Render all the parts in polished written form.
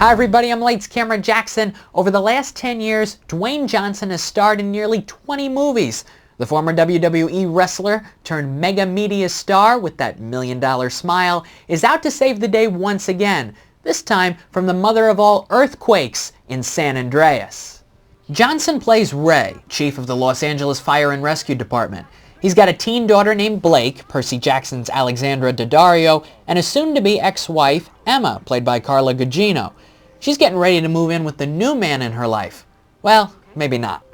Hi everybody, I'm Lights Camera Jackson. Over the last 10 years, Dwayne Johnson has starred in nearly 20 movies. The former WWE wrestler turned mega media star with that $1 million smile is out to save the day once again, this time from the mother of all earthquakes in San Andreas. Johnson plays Ray, chief of the Los Angeles Fire and Rescue Department. He's got a teen daughter named Blake, Percy Jackson's Alexandra Daddario, and a soon-to-be ex-wife, Emma, played by Carla Gugino. She's getting ready to move in with the new man in her life. Well, maybe not.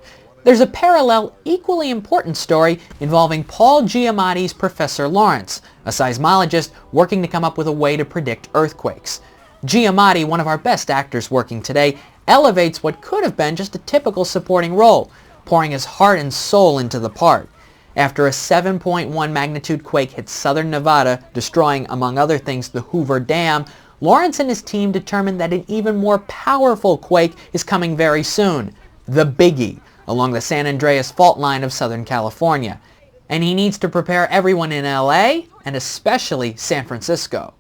There's a parallel, equally important story involving Paul Giamatti's Professor Lawrence, a seismologist working to come up with a way to predict earthquakes. Giamatti, one of our best actors working today, elevates what could have been just a typical supporting role, pouring his heart and soul into the part. After a 7.1 magnitude quake hit southern Nevada, destroying, among other things, the Hoover Dam, Lawrence and his team determined that an even more powerful quake is coming very soon, the Biggie, along the San Andreas fault line of Southern California. And he needs to prepare everyone in LA, and especially San Francisco.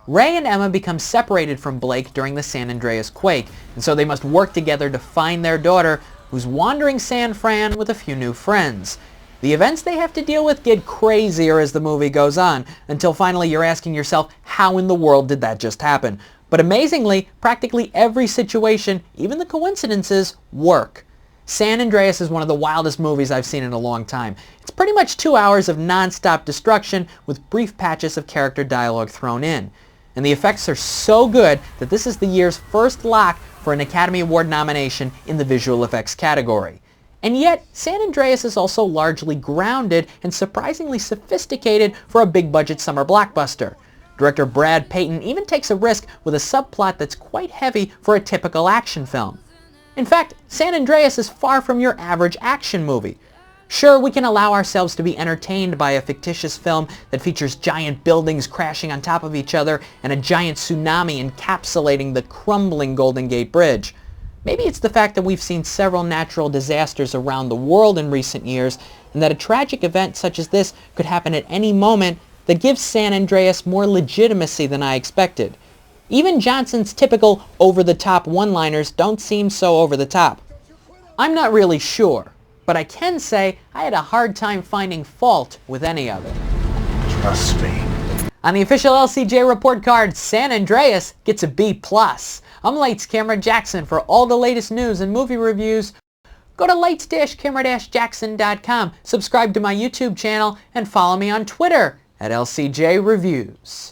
Ray and Emma become separated from Blake during the San Andreas quake, and so they must work together to find their daughter, who's wandering San Fran with a few new friends. The events they have to deal with get crazier as the movie goes on, until finally you're asking yourself, how in the world did that just happen? But amazingly, practically every situation, even the coincidences, work. San Andreas is one of the wildest movies I've seen in a long time. It's pretty much 2 hours of non-stop destruction with brief patches of character dialogue thrown in. And the effects are so good that this is the year's first lock for an Academy Award nomination in the visual effects category. And yet, San Andreas is also largely grounded and surprisingly sophisticated for a big-budget summer blockbuster. Director Brad Peyton even takes a risk with a subplot that's quite heavy for a typical action film. In fact, San Andreas is far from your average action movie. Sure, we can allow ourselves to be entertained by a fictitious film that features giant buildings crashing on top of each other and a giant tsunami encapsulating the crumbling Golden Gate Bridge. Maybe it's the fact that we've seen several natural disasters around the world in recent years, and that a tragic event such as this could happen at any moment that gives San Andreas more legitimacy than I expected. Even Johnson's typical over-the-top one-liners don't seem so over-the-top. I'm not really sure, but I can say I had a hard time finding fault with any of it. Trust me. On the official LCJ report card, San Andreas gets a B+. I'm Lights Camera Jackson. For all the latest news and movie reviews, go to lights-camera-jackson.com, subscribe to my YouTube channel, and follow me on Twitter at LCJ Reviews.